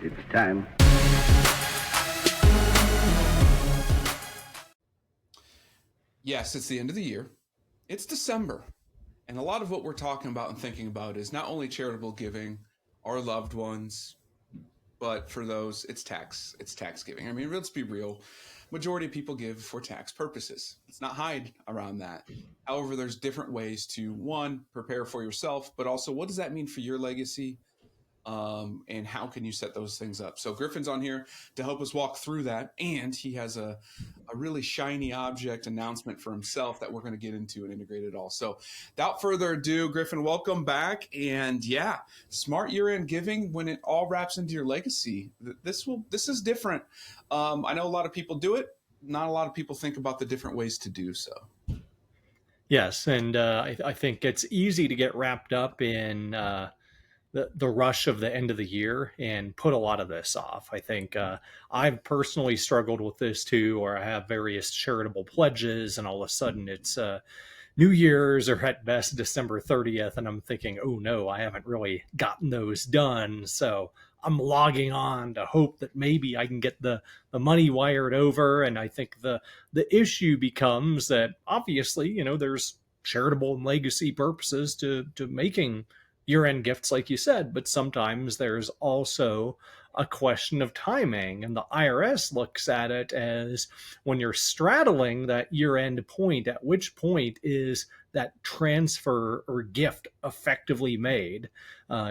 It's time. Yes, it's the end of the year. It's December. And a lot of what we're talking about and thinking about is not only charitable giving, our loved ones, but for those, it's tax giving. I mean, let's be real. Majority of people give for tax purposes. Let's not hide around that. However, there's different ways to, one, prepare for yourself, but also what does that mean for your legacy? And how can you set those things up? So Griffin's on here to help us walk through that. And he has a really shiny object announcement for himself that we're going to get into and integrate it all. So without further ado, Griffin, welcome back. And yeah, smart year-end giving when it all wraps into your legacy. This is different. I know a lot of people do it. Not a lot of people think about the different ways to do so. Yes. And I think it's easy to get wrapped up in the rush of the end of the year and put a lot of this off. I think I've personally struggled with this too, or I have various charitable pledges and all of a sudden it's New Year's or at best December 30th. And I'm thinking, oh no, I haven't really gotten those done. So I'm logging on to hope that maybe I can get the money wired over. And I think the issue becomes that obviously, there's charitable and legacy purposes to making year-end gifts, like you said, but sometimes there's also a question of timing. And the IRS looks at it as when you're straddling that year-end point, at which point is that transfer or gift effectively made?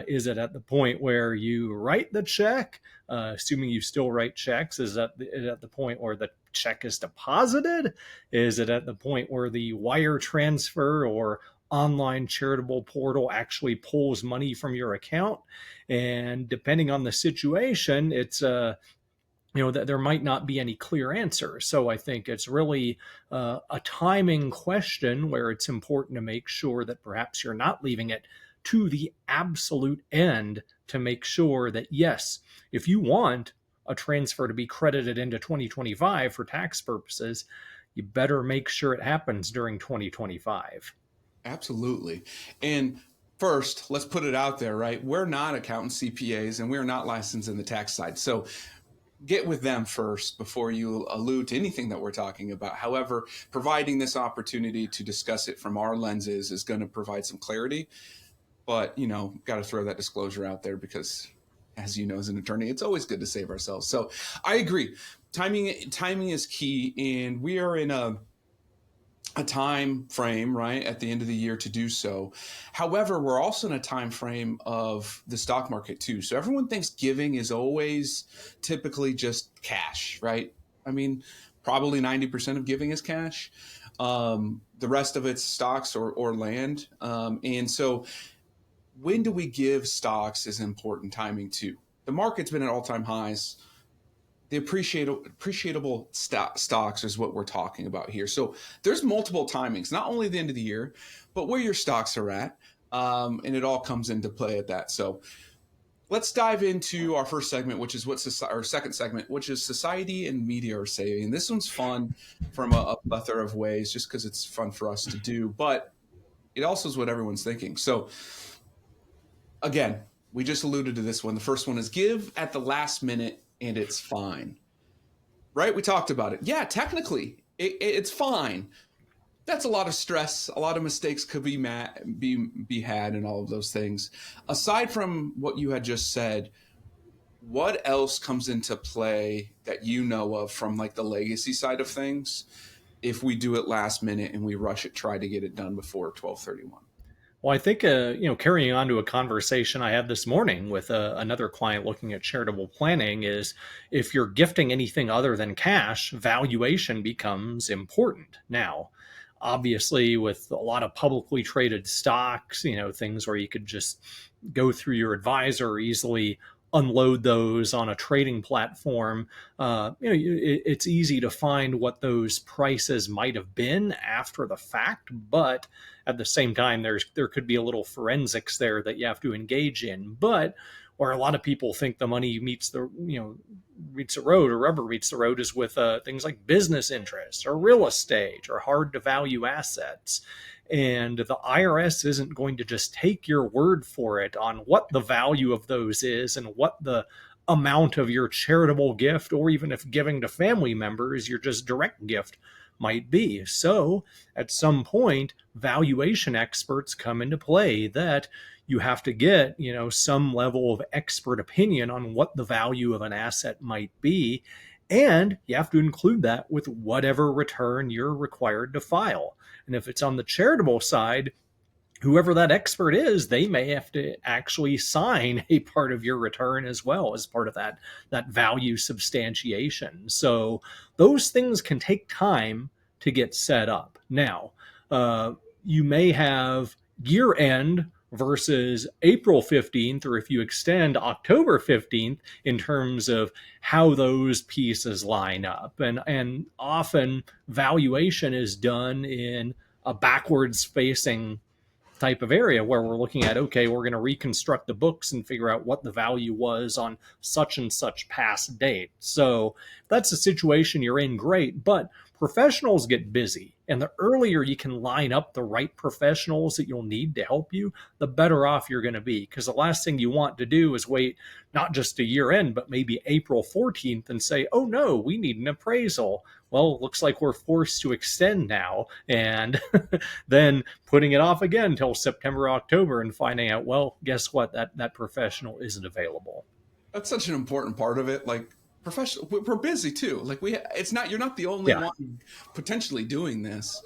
Is it at the point where you write the check, assuming you still write checks? Is it at the point where the check is deposited? Is it at the point where the wire transfer or online charitable portal actually pulls money from your account? And depending on the situation, it's that there might not be any clear answer. So I think it's really a timing question where it's important to make sure that perhaps you're not leaving it to the absolute end to make sure that, yes, if you want a transfer to be credited into 2025 for tax purposes, you better make sure it happens during 2025. Absolutely. And first, let's put it out there, right? We're not accountants, CPAs, and we're not licensed in the tax side. So get with them first before you allude to anything that we're talking about. However, providing this opportunity to discuss it from our lenses is going to provide some clarity. But, got to throw that disclosure out there because, as you know, as an attorney, it's always good to save ourselves. So I agree. Timing is key. And we are in a time frame, right, at the end of the year to do so. However, we're also in a time frame of the stock market too. So everyone thinks giving is always typically just cash, right? I mean, probably 90% of giving is cash. The rest of it's stocks or land. And so when do we give stocks is important timing too. The market's been at all-time highs. The appreciable stocks is what we're talking about here. So there's multiple timings, not only the end of the year, but where your stocks are at. And it all comes into play at that. So let's dive into our first segment, which is our second segment, which is society and media are saying. And this one's fun from a plethora of ways, just because it's fun for us to do, but it also is what everyone's thinking. So again, we just alluded to this one. The first one is give at the last minute and it's fine, right? We talked about it. Yeah, technically it's fine. That's a lot of stress. A lot of mistakes could be had and all of those things. Aside from what you had just said, what else comes into play that you know of from like the legacy side of things if we do it last minute and we rush it, try to get it done before 12/31? Well, I think, carrying on to a conversation I had this morning with another client looking at charitable planning is if you're gifting anything other than cash, valuation becomes important. Now, obviously, with a lot of publicly traded stocks, things where you could just go through your advisor or easily unload those on a trading platform, it's easy to find what those prices might have been after the fact, but at the same time, there could be a little forensics there that you have to engage in. But where a lot of people think the money meets the road or rubber meets the road is with things like business interests or real estate or hard to value assets. And the IRS isn't going to just take your word for it on what the value of those is and what the amount of your charitable gift, or even if giving to family members, your just direct gift might be. So at some point, valuation experts come into play that you have to get, some level of expert opinion on what the value of an asset might be. And you have to include that with whatever return you're required to file. And if it's on the charitable side, whoever that expert is, they may have to actually sign a part of your return as well as part of that value substantiation. So those things can take time to get set up. Now, you may have year end versus April 15th, or if you extend October 15th, in terms of how those pieces line up. And often valuation is done in a backwards facing type of area where we're looking at, okay, we're going to reconstruct the books and figure out what the value was on such and such past date. So if that's the situation you're in, great. But professionals get busy, and the earlier you can line up the right professionals that you'll need to help you, the better off you're going to be. Because the last thing you want to do is wait not just a year end, but maybe April 14th and say, oh no, we need an appraisal. Well, it looks like we're forced to extend now, and then putting it off again until September, October, and finding out, well, guess what? That professional isn't available. That's such an important part of it. Like, professional, we're busy too. Like, you're not the only one potentially doing this.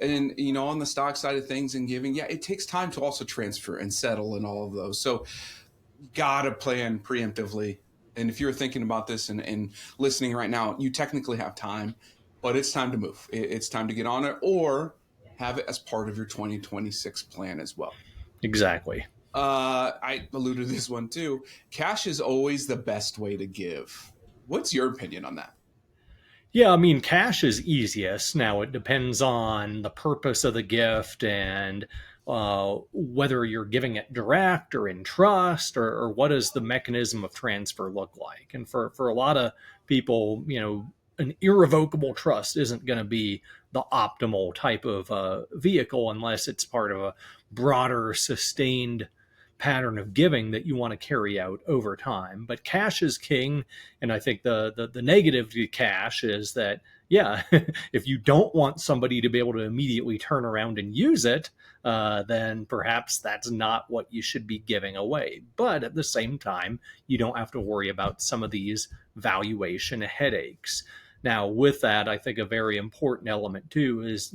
And, on the stock side of things and giving, it takes time to also transfer and settle and all of those. So gotta plan preemptively. And if you're thinking about this and listening right now, you technically have time, but it's time to move. It's time to get on it, or have it as part of your 2026 plan as well. Exactly. I alluded to this one too. Cash is always the best way to give. What's your opinion on that? Yeah, I mean, cash is easiest. Now, it depends on the purpose of the gift and whether you're giving it direct or in trust, or what does the mechanism of transfer look like. And for a lot of people, an irrevocable trust isn't going to be the optimal type of vehicle unless it's part of a broader, sustained pattern of giving that you want to carry out over time. But cash is king. And I think the negative to cash is that, if you don't want somebody to be able to immediately turn around and use it, then perhaps that's not what you should be giving away. But at the same time, you don't have to worry about some of these valuation headaches. Now, with that, I think a very important element too is,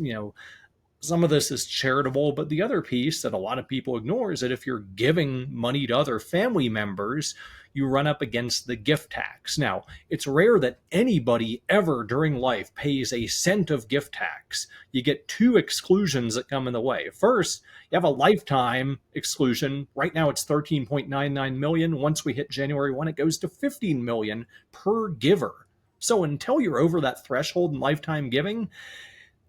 some of this is charitable, but the other piece that a lot of people ignore is that if you're giving money to other family members, you run up against the gift tax. Now, it's rare that anybody ever during life pays a cent of gift tax. You get two exclusions that come in the way. First, you have a lifetime exclusion. Right now it's 13.99 million. Once we hit January 1, it goes to 15 million per giver. So until you're over that threshold in lifetime giving,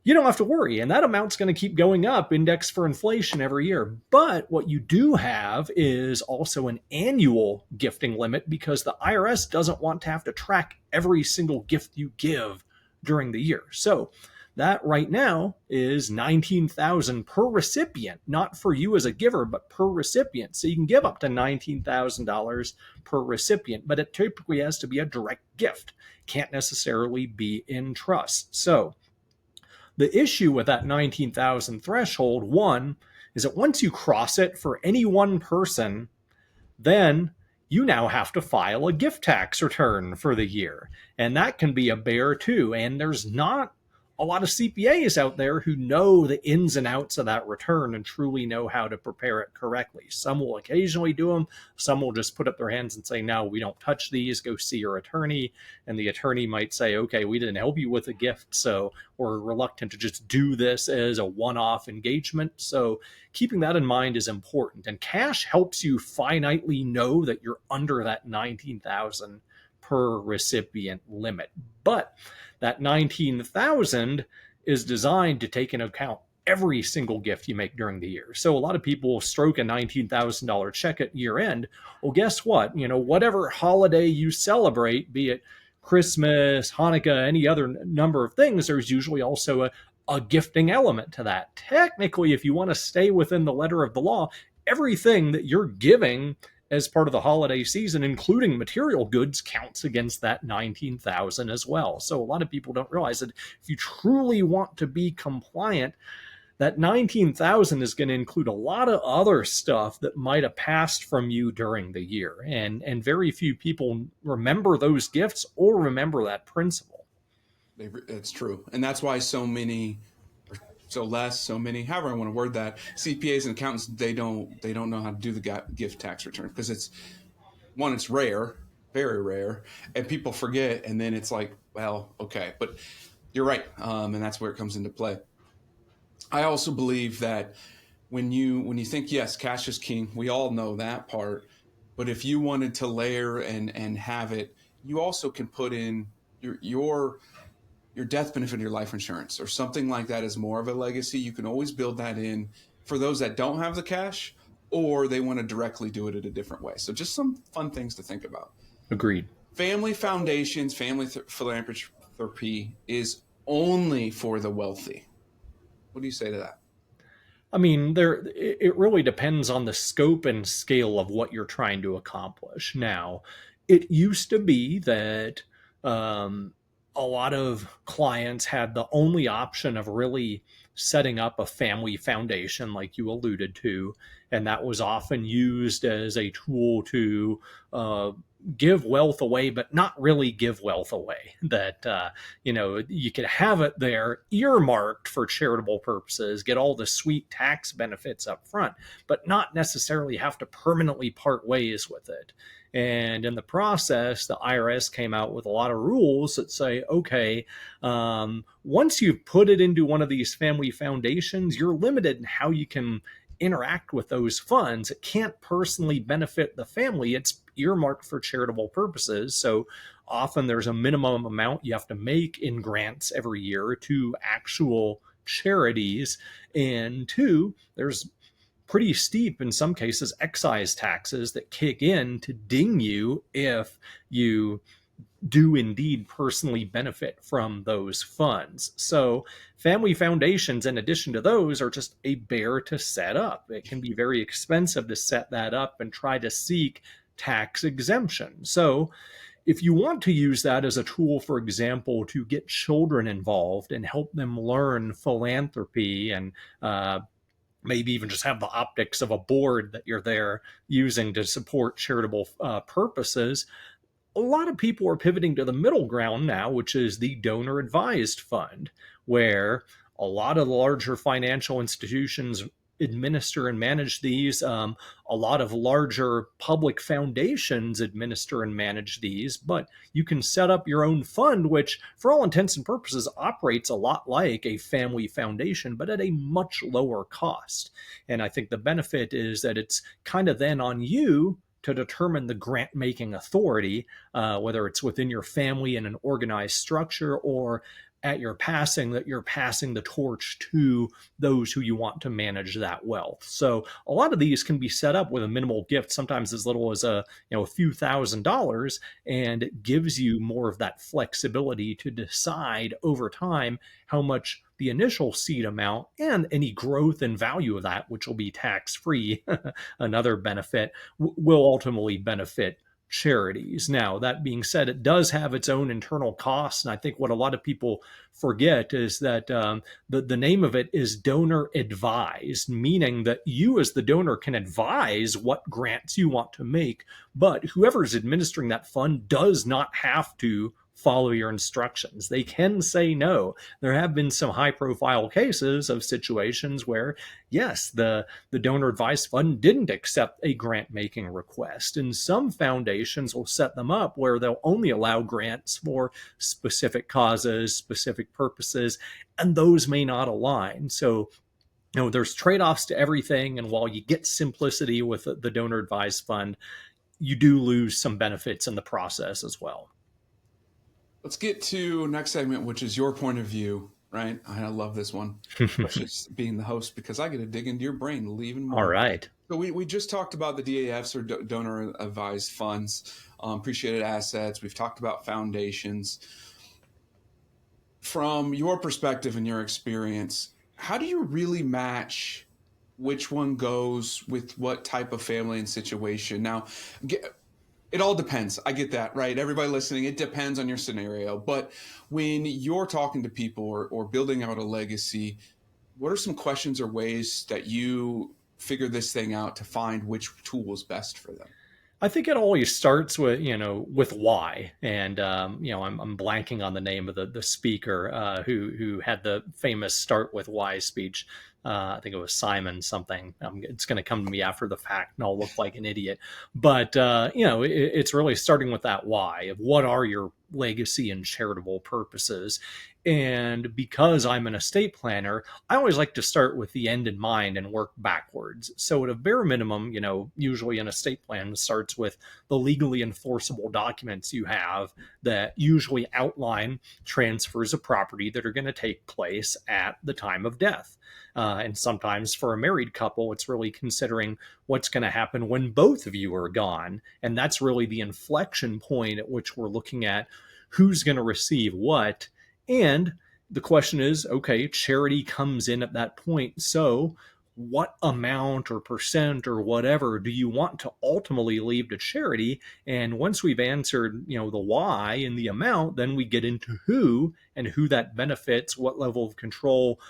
you don't have to worry. And that amount's going to keep going up, indexed for inflation every year. But what you do have is also an annual gifting limit, because the IRS doesn't want to have to track every single gift you give during the year. So that right now is $19,000 per recipient, not for you as a giver, but per recipient. So you can give up to $19,000 per recipient, but it typically has to be a direct gift. Can't necessarily be in trust. So the issue with that 19,000 threshold, one, is that once you cross it for any one person, then you now have to file a gift tax return for the year. And that can be a bear too. And there's not a lot of CPAs out there who know the ins and outs of that return and truly know how to prepare it correctly. Some will occasionally do them. Some will just put up their hands and say, no, we don't touch these. Go see your attorney. And the attorney might say, okay, we didn't help you with a gift, so we're reluctant to just do this as a one-off engagement. So keeping that in mind is important. And cash helps you finitely know that you're under that 19,000 per recipient limit. But that 19,000 is designed to take into account every single gift you make during the year. So a lot of people will stroke a $19,000 check at year end. Well, guess what? Whatever holiday you celebrate, be it Christmas, Hanukkah, any other number of things, there's usually also a gifting element to that. Technically, if you want to stay within the letter of the law, everything that you're giving as part of the holiday season, including material goods, counts against that 19,000 as well. So a lot of people don't realize that if you truly want to be compliant, that 19,000 is going to include a lot of other stuff that might have passed from you during the year. And very few people remember those gifts or remember that principle. It's true. And that's why so many, so many, however I want to word that, CPAs and accountants, they don't know how to do the gift tax return, because it's rare, very rare, and people forget. And then it's like, well, okay, but you're right. And that's where it comes into play. I also believe that when you think, yes, cash is king, we all know that part. But if you wanted to layer and have it, you also can put in your death benefit, your life insurance, or something like that as more of a legacy. You can always build that in for those that don't have the cash, or they want to directly do it in a different way. So just some fun things to think about. Agreed. Family foundations, philanthropy is only for the wealthy. What do you say to that? I mean, it really depends on the scope and scale of what you're trying to accomplish. Now, it used to be that a lot of clients had the only option of really setting up a family foundation, like you alluded to, and that was often used as a tool to give wealth away, but not really give wealth away. That, you could have it there earmarked for charitable purposes, get all the sweet tax benefits up front, but not necessarily have to permanently part ways with it. And in the process, the IRS came out with a lot of rules that say, okay, once you've put it into one of these family foundations, you're limited in how you can interact with those funds. It can't personally benefit the family. It's earmarked for charitable purposes. So often there's a minimum amount you have to make in grants every year to actual charities. And two, there's pretty steep, in some cases, excise taxes that kick in to ding you if you do indeed personally benefit from those funds. So family foundations, in addition to those, are just a bear to set up. It can be very expensive to set that up and try to seek tax exemption. So if you want to use that as a tool, for example, to get children involved and help them learn philanthropy and maybe even just have the optics of a board that you're there using to support charitable purposes, a lot of people are pivoting to the middle ground now, which is the donor advised fund, where a lot of the larger financial institutions administer and manage these. A lot of larger public foundations administer and manage these, but you can set up your own fund, which for all intents and purposes operates a lot like a family foundation, but at a much lower cost. And I think the benefit is that it's kind of then on you to determine the grant making authority, whether it's within your family in an organized structure or at your passing, that you're passing the torch to those who you want to manage that wealth. So a lot of these can be set up with a minimal gift, sometimes as little as a few $1,000s, and it gives you more of that flexibility to decide over time how much the initial seed amount and any growth in value of that, which will be tax-free, another benefit, will ultimately benefit charities. Now, that being said, it does have its own internal costs. And I think what a lot of people forget is that the name of it is donor advised, meaning that you as the donor can advise what grants you want to make, but whoever's administering that fund does not have to follow your instructions. They can say no. There have been some high profile cases of situations where, yes, the donor advised fund didn't accept a grant making request. And some foundations will set them up where they'll only allow grants for specific causes, specific purposes, and those may not align. So there's trade-offs to everything. And while you get simplicity with the donor advised fund, you do lose some benefits in the process as well. Let's get to next segment, which is your point of view, right? I love this one, especially being the host, because I get to dig into your brain even more. All right. So we just talked about the DAFs, or donor advised funds, appreciated assets. We've talked about foundations. From your perspective and your experience, how do you really match which one goes with what type of family and situation. Now, it all depends. I get that, right? Everybody listening, it depends on your scenario. But when you're talking to people or building out a legacy, what are some questions or ways that you figure this thing out to find which tool is best for them? I think it always starts with, with why. And, I'm blanking on the name of the speaker who had the famous start with why speech. I think it was Simon something. It's going to come to me after the fact and I'll look like an idiot. But, it's really starting with that why of what are your legacy and charitable purposes. And because I'm an estate planner, I always like to start with the end in mind and work backwards. So at a bare minimum, usually an estate plan starts with the legally enforceable documents you have that usually outline transfers of property that are going to take place at the time of death. And sometimes for a married couple, it's really considering what's going to happen when both of you are gone. And that's really the inflection point at which we're looking at who's going to receive what. And the question is, okay, charity comes in at that point. So what amount or percent or whatever do you want to ultimately leave to charity? And once we've answered, the why and the amount, then we get into who and who that benefits, what level of control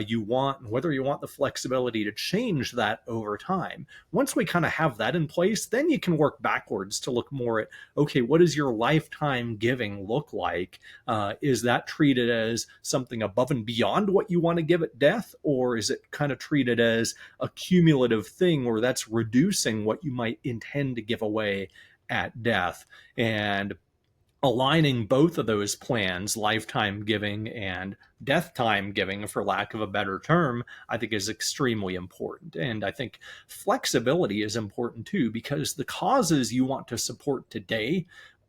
you want, and whether you want the flexibility to change that over time. Once we kind of have that in place, then you can work backwards to look more at, okay, what does your lifetime giving look like? Is that treated as something above and beyond what you want to give at death? Or is it kind of treated as a cumulative thing where that's reducing what you might intend to give away at death? And aligning both of those plans, lifetime giving and death time giving, for lack of a better term, I think is extremely important. And I think flexibility is important too, because the causes you want to support today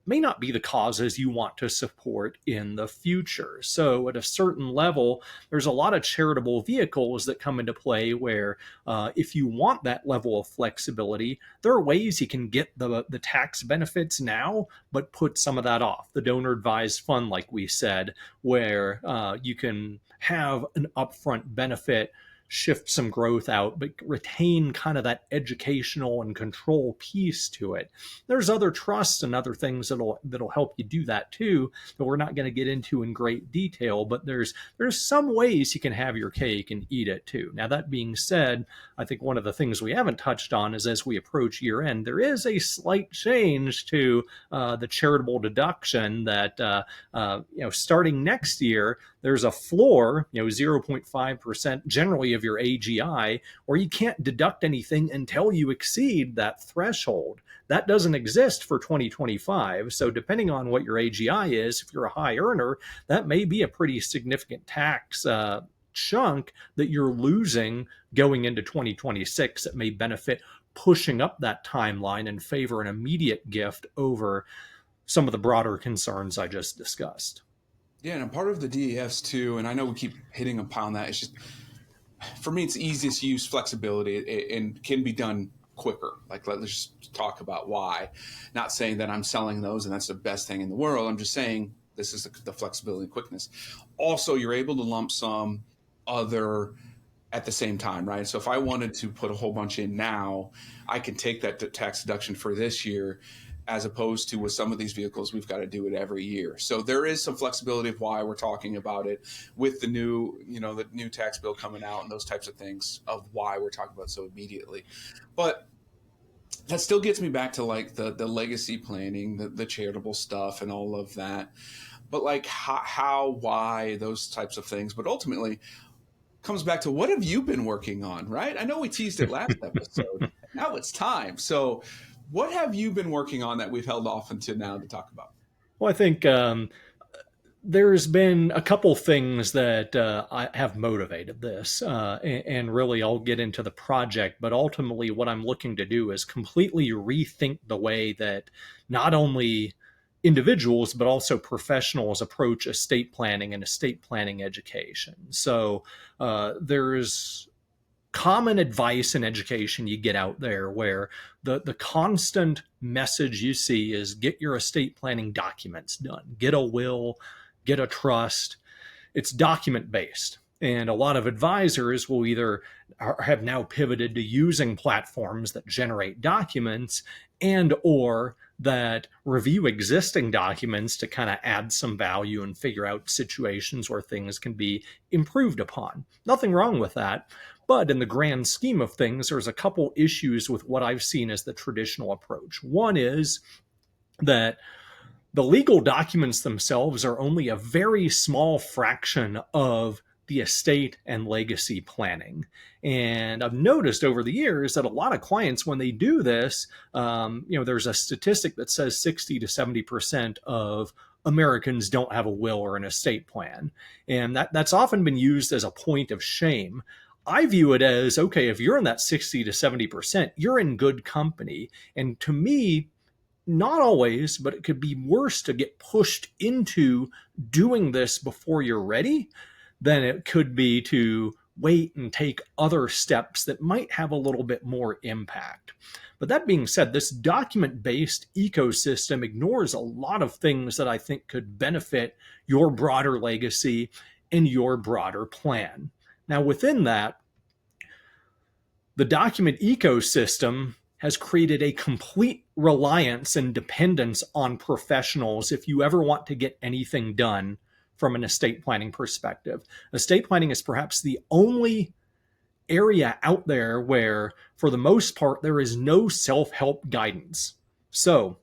may not be the causes you want to support in the future. So at a certain level, there's a lot of charitable vehicles that come into play where if you want that level of flexibility, there are ways you can get the tax benefits now, but put some of that off. The donor advised fund, like we said, where you can have an upfront benefit, shift some growth out, but retain kind of that educational and control piece to it. There's other trusts and other things that'll help you do that too, that we're not going to get into in great detail, but there's some ways you can have your cake and eat it too. Now, that being said, I think one of the things we haven't touched on is as we approach year end, there is a slight change to the charitable deduction that, starting next year, there's a floor, 0.5% generally of your AGI, or you can't deduct anything until you exceed that threshold. That doesn't exist for 2025. So depending on what your AGI is, if you're a high earner, that may be a pretty significant tax chunk that you're losing going into 2026 that may benefit pushing up that timeline and favor an immediate gift over some of the broader concerns I just discussed. Yeah, and a part of the DAFs too, and I know we keep hitting upon that, it's just, for me, it's easiest use flexibility and can be done quicker. Like, let's just talk about why. Not saying that I'm selling those and that's the best thing in the world. I'm just saying this is the flexibility and quickness. Also, you're able to lump sum other at the same time, right? So if I wanted to put a whole bunch in now, I can take that tax deduction for this year, as opposed to with some of these vehicles, we've got to do it every year. So there is some flexibility of why we're talking about it with the new, the new tax bill coming out and those types of things, of why we're talking about it so immediately. But that still gets me back to like the legacy planning, the charitable stuff and all of that. But like how, why, those types of things. But ultimately comes back to, what have you been working on, right? I know we teased it last episode. Now it's time. So what have you been working on that we've held off until now to talk about? Well, I think there's been a couple things that I have motivated this, and really I'll get into the project, but ultimately what I'm looking to do is completely rethink the way that not only individuals, but also professionals approach estate planning and estate planning education. So there's common advice and education you get out there where the constant message you see is get your estate planning documents done, get a will, get a trust. It's document based. And a lot of advisors will either have now pivoted to using platforms that generate documents and or that review existing documents to kind of add some value and figure out situations where things can be improved upon. Nothing wrong with that. But in the grand scheme of things, there's a couple issues with what I've seen as the traditional approach. One is that the legal documents themselves are only a very small fraction of the estate and legacy planning. And I've noticed over the years that a lot of clients, when they do this, there's a statistic that says 60 to 70% of Americans don't have a will or an estate plan. And that's often been used as a point of shame. I view it as, okay, if you're in that 60 to 70%, you're in good company. And to me, not always, but it could be worse to get pushed into doing this before you're ready than it could be to wait and take other steps that might have a little bit more impact. But that being said, this document-based ecosystem ignores a lot of things that I think could benefit your broader legacy and your broader plan. Now, within that, the document ecosystem has created a complete reliance and dependence on professionals if you ever want to get anything done from an estate planning perspective. Estate planning is perhaps the only area out there where, for the most part, there is no self-help guidance. So,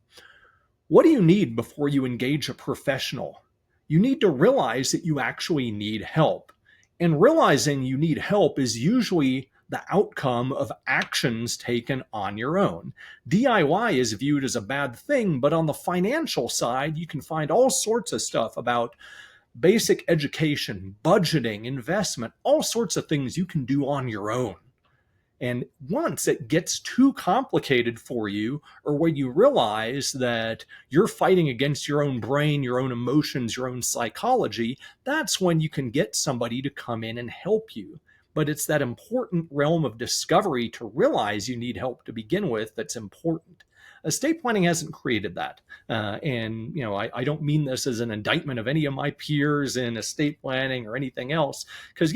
what do you need before you engage a professional? You need to realize that you actually need help. And realizing you need help is usually the outcome of actions taken on your own. DIY is viewed as a bad thing, but on the financial side, you can find all sorts of stuff about basic education, budgeting, investment, all sorts of things you can do on your own. And once it gets too complicated for you, or when you realize that you're fighting against your own brain, your own emotions, your own psychology, that's when you can get somebody to come in and help you. But it's that important realm of discovery to realize you need help to begin with that's important. Estate planning hasn't created that. I don't mean this as an indictment of any of my peers in estate planning or anything else, because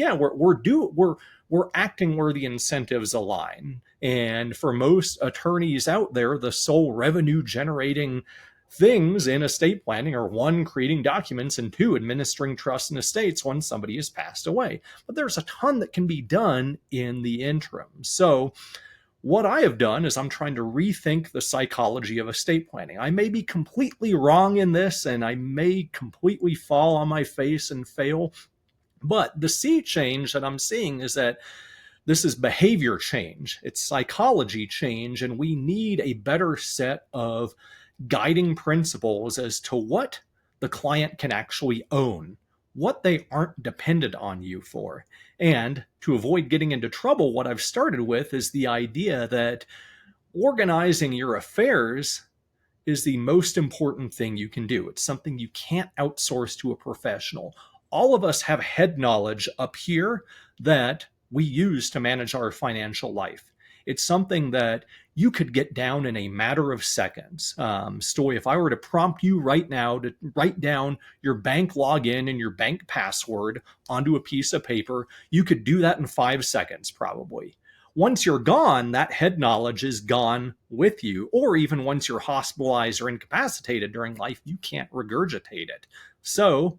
we're acting where the incentives align. And for most attorneys out there, the sole revenue generating things in estate planning are, one, creating documents, and two, administering trusts and estates when somebody has passed away. But there's a ton that can be done in the interim. So what I have done is I'm trying to rethink the psychology of estate planning. I may be completely wrong in this, and I may completely fall on my face and fail. But the sea change that I'm seeing is that this is behavior change. It's psychology change, and we need a better set of guiding principles as to what the client can actually own, what they aren't dependent on you for. And to avoid getting into trouble, what I've started with is the idea that organizing your affairs is the most important thing you can do. It's something you can't outsource to a professional. All of us have head knowledge up here that we use to manage our financial life. It's something that you could get down in a matter of seconds. Stoy, if I were to prompt you right now to write down your bank login and your bank password onto a piece of paper, you could do that in 5 seconds probably. Once you're gone, that head knowledge is gone with you. Or even once you're hospitalized or incapacitated during life, you can't regurgitate it. So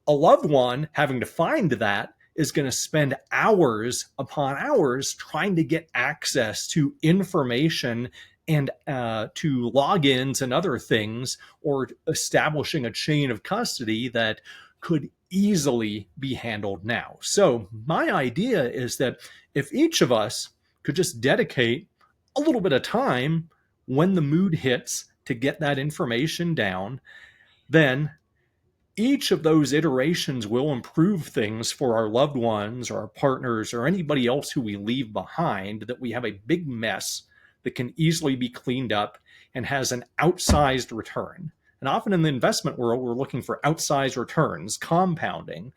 a loved one having to find that is going to spend hours upon hours trying to get access to information and to logins and other things, or establishing a chain of custody that could easily be handled now. So my idea is that if each of us could just dedicate a little bit of time when the mood hits to get that information down, then each of those iterations will improve things for our loved ones or our partners or anybody else who we leave behind, that we have a big mess that can easily be cleaned up and has an outsized return. And often in the investment world, we're looking for outsized returns, compounding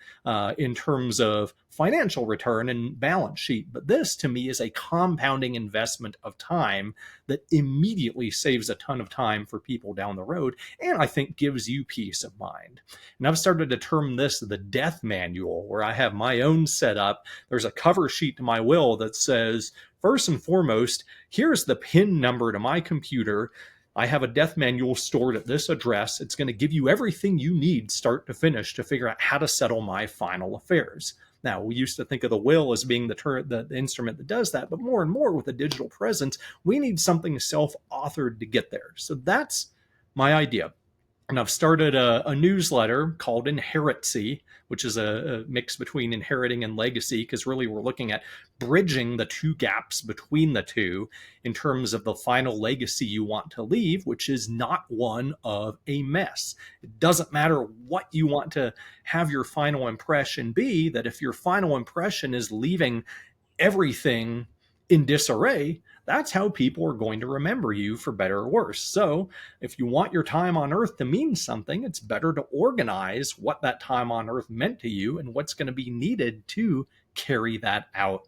in terms of financial return and balance sheet. But this, to me, is a compounding investment of time that immediately saves a ton of time for people down the road, and I think gives you peace of mind. And I've started to term this the death manual, where I have my own setup. There's a cover sheet to my will that says, first and foremost, here's the PIN number to my computer. I have a death manual stored at this address. It's going to give you everything you need, start to finish, to figure out how to settle my final affairs. Now, we used to think of the will as being the instrument that does that, but more and more with the digital presence, we need something self-authored to get there. So that's my idea. And I've started a newsletter called Inheritcy, which is a mix between inheriting and legacy, because really we're looking at bridging the two gaps between the two in terms of the final legacy you want to leave, which is not one of a mess. It doesn't matter what you want to have your final impression be, that if your final impression is leaving everything in disarray, that's how people are going to remember you, for better or worse. So if you want your time on earth to mean something, it's better to organize what that time on earth meant to you and what's going to be needed to carry that out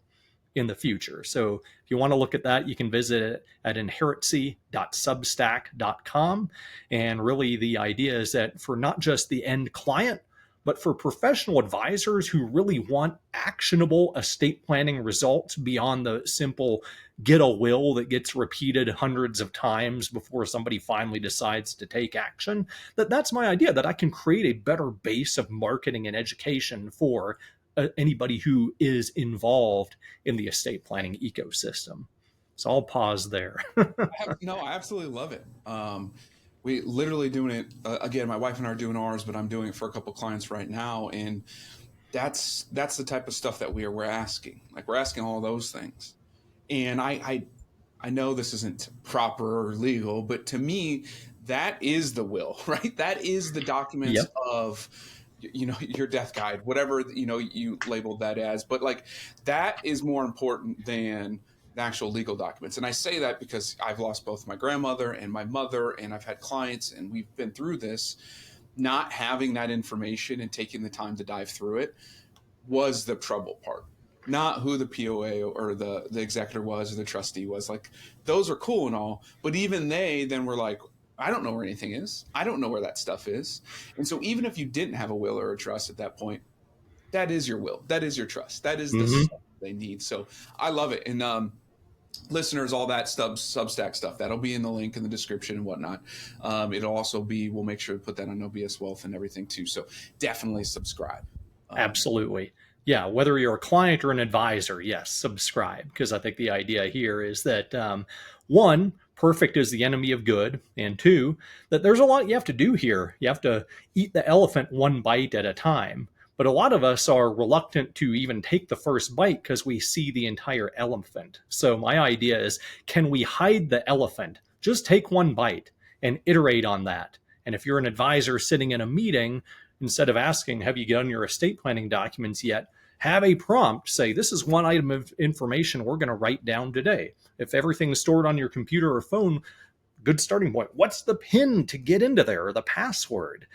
in the future. So if you want to look at that, you can visit it at inheritcy.substack.com. And really the idea is that for not just the end client, but for professional advisors who really want actionable estate planning results beyond the simple get a will that gets repeated hundreds of times before somebody finally decides to take action, that's my idea, that I can create a better base of marketing and education for anybody who is involved in the estate planning ecosystem. So I'll pause there. No, I absolutely love it. We literally doing it again. My wife and I are doing ours, but I'm doing it for a couple clients right now, and that's the type of stuff that we're asking. Like, we're asking all those things, and I know this isn't proper or legal, but to me, that is the will, right? That is the documents Yep. of, your death guide, whatever, you labeled that as. But like, that is more important than the actual legal documents. And I say that because I've lost both my grandmother and my mother, and I've had clients, and we've been through this. Not having that information and taking the time to dive through it was the trouble part. Not who the POA or the executor was or the trustee was. Like, those are cool and all, but even they then were like, I don't know where anything is. I don't know where that stuff is. And so even if you didn't have a will or a trust at that point, that is your will. That is your trust. That is the stuff they need. So I love it. And listeners, all that Substack stuff, that'll be in the link in the description and whatnot. It'll also be, we'll make sure to put that on NoBS Wealth and everything too. So definitely subscribe. Absolutely. Yeah, whether you're a client or an advisor, yes, subscribe. Because I think the idea here is that one, perfect is the enemy of good. And two, that there's a lot you have to do here. You have to eat the elephant one bite at a time. But a lot of us are reluctant to even take the first bite because we see the entire elephant. So my idea is, can we hide the elephant? Just take one bite and iterate on that. And if you're an advisor sitting in a meeting, instead of asking, have you done your estate planning documents yet? Have a prompt say, this is one item of information we're going to write down today. If everything's stored on your computer or phone, good starting point. What's the PIN to get into there, or the password?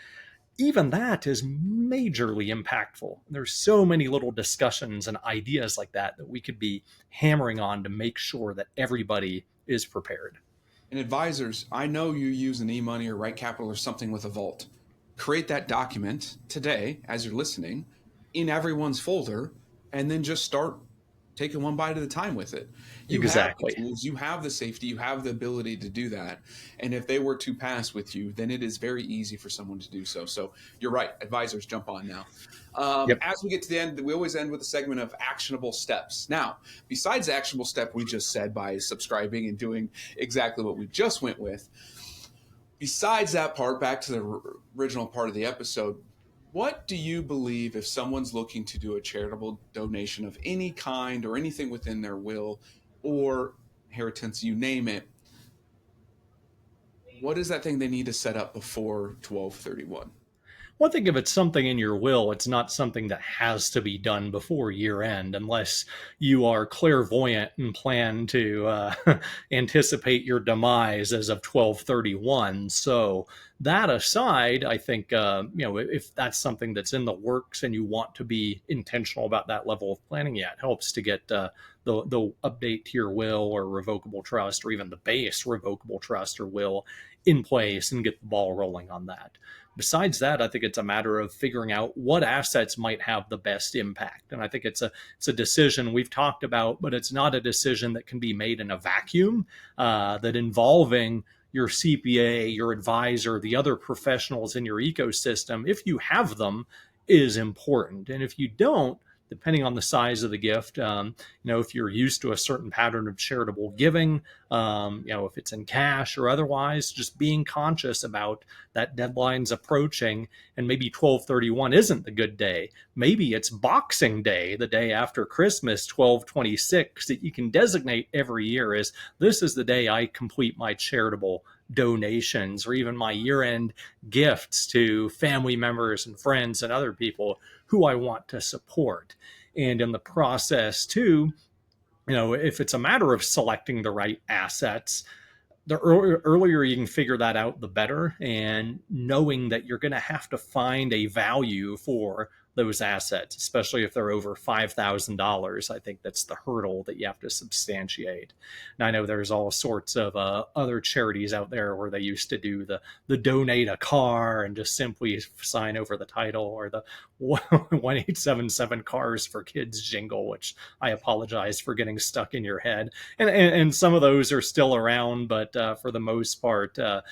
Even that is majorly impactful. There's so many little discussions and ideas like that we could be hammering on to make sure that everybody is prepared. And advisors, I know you use an e-money or Right Capital or something with a vault. Create that document today as you're listening in everyone's folder, and then just start taking one bite at a time with it. You Exactly. have the tools, you have the safety, you have the ability to do that. And if they were to pass with you, then it is very easy for someone to do so. So you're right. Advisors, jump on now. Yep. As we get to the end, we always end with a segment of actionable steps. Now, besides the actionable step we just said by subscribing and doing exactly what we just went with, besides that part, back to the original part of the episode, what do you believe, if someone's looking to do a charitable donation of any kind or anything within their will or inheritance, you name it, what is that thing they need to set up before 12/31? one thing, if it's something in your will, it's not something that has to be done before year end, unless you are clairvoyant and plan to anticipate your demise as of 12/31. So that aside, I think, if that's something that's in the works and you want to be intentional about that level of planning, yeah, it helps to get the update to your will or revocable trust, or even the base revocable trust or will in place, and get the ball rolling on that. Besides that, I think it's a matter of figuring out what assets might have the best impact. And I think it's a decision we've talked about, but it's not a decision that can be made in a vacuum, that involving your CPA, your advisor, the other professionals in your ecosystem, if you have them, is important. And if you don't, depending on the size of the gift, if you're used to a certain pattern of charitable giving, if it's in cash or otherwise, just being conscious about that deadline's approaching, and maybe 12/31 isn't the good day. Maybe it's Boxing Day, the day after Christmas, 12/26, that you can designate every year as, this is the day I complete my charitable donations, or even my year-end gifts to family members and friends and other people who I want to support. And in the process too, if it's a matter of selecting the right assets, the earlier you can figure that out, the better. And knowing that you're going to have to find a value for those assets, especially if they're over $5,000, I think that's the hurdle that you have to substantiate. And I know there's all sorts of other charities out there where they used to do the donate a car and just simply sign over the title, or the 1877 Cars for Kids jingle, which I apologize for getting stuck in your head. And some of those are still around, but for the most part, the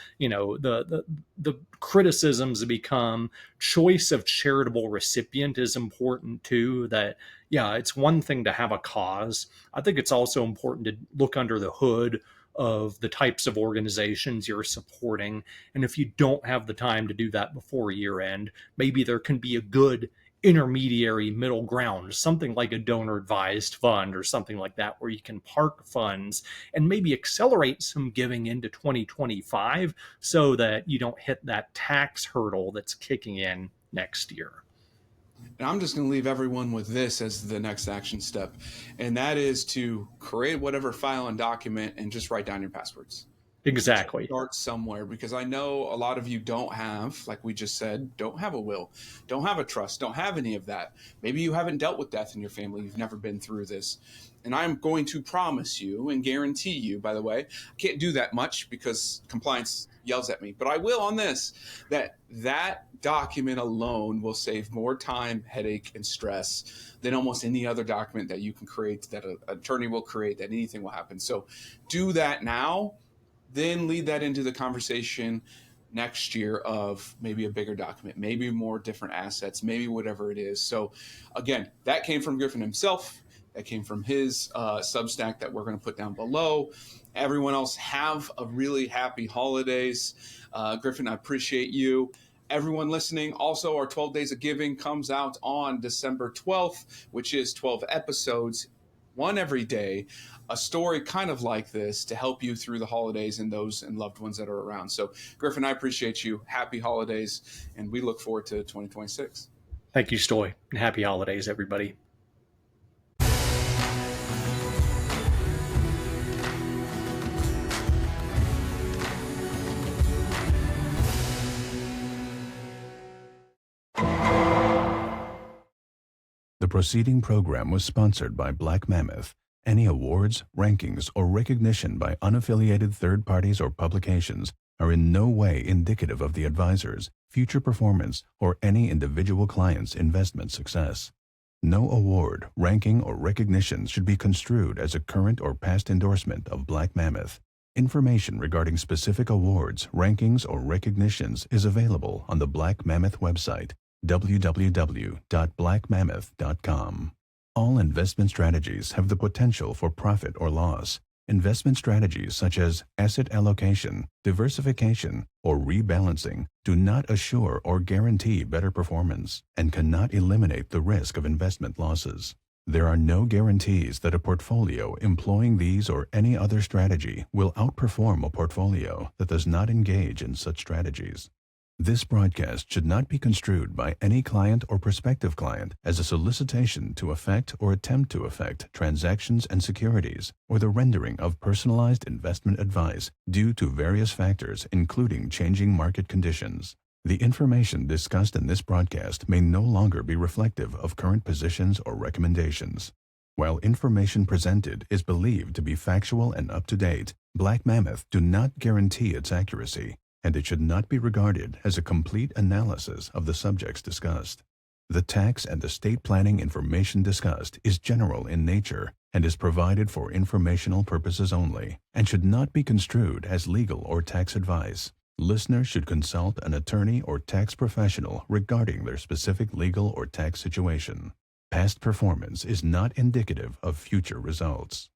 criticisms become choice of charitable recipient is important too. That, yeah, it's one thing to have a cause. I think it's also important to look under the hood of the types of organizations you're supporting. And if you don't have the time to do that before year end, maybe there can be a good intermediary middle ground, something like a donor advised fund or something like that, where you can park funds and maybe accelerate some giving into 2025 so that you don't hit that tax hurdle that's kicking in next year. And I'm just going to leave everyone with this as the next action step, and that is to create whatever file and document and just write down your passwords. Exactly. Start somewhere, because I know a lot of you don't have, like we just said, don't have a will, don't have a trust, don't have any of that. Maybe you haven't dealt with death in your family. You've never been through this. And I'm going to promise you and guarantee you, by the way, I can't do that much because compliance yells at me, but I will on this, that document alone will save more time, headache, and stress than almost any other document that you can create, that an attorney will create, that anything will happen. So do that now. Then lead that into the conversation next year of maybe a bigger document, maybe more different assets, maybe whatever it is. So again, that came from Griffin himself. That came from his Substack that we're going to put down below. Everyone else, have a really happy holidays. Griffin, I appreciate you. Everyone listening, also our 12 Days of Giving comes out on December 12th, which is 12 episodes, one every day. A story kind of like this to help you through the holidays and those and loved ones that are around. So Griffin, I appreciate you. Happy holidays. And we look forward to 2026. Thank you, Stoy. And happy holidays, everybody. The preceding program was sponsored by Black Mammoth. Any awards, rankings, or recognition by unaffiliated third parties or publications are in no way indicative of the advisor's future performance or any individual client's investment success. No award, ranking, or recognition should be construed as a current or past endorsement of Black Mammoth. Information regarding specific awards, rankings, or recognitions is available on the Black Mammoth website, www.blackmammoth.com. All investment strategies have the potential for profit or loss. Investment strategies such as asset allocation, diversification, or rebalancing do not assure or guarantee better performance and cannot eliminate the risk of investment losses. There are no guarantees that a portfolio employing these or any other strategy will outperform a portfolio that does not engage in such strategies. This broadcast should not be construed by any client or prospective client as a solicitation to effect or attempt to effect transactions and securities, or the rendering of personalized investment advice due to various factors, including changing market conditions. The information discussed in this broadcast may no longer be reflective of current positions or recommendations. While information presented is believed to be factual and up-to-date, Black Mammoth do not guarantee its accuracy, and it should not be regarded as a complete analysis of the subjects discussed. The tax and estate planning information discussed is general in nature and is provided for informational purposes only, and should not be construed as legal or tax advice. Listeners should consult an attorney or tax professional regarding their specific legal or tax situation. Past performance is not indicative of future results.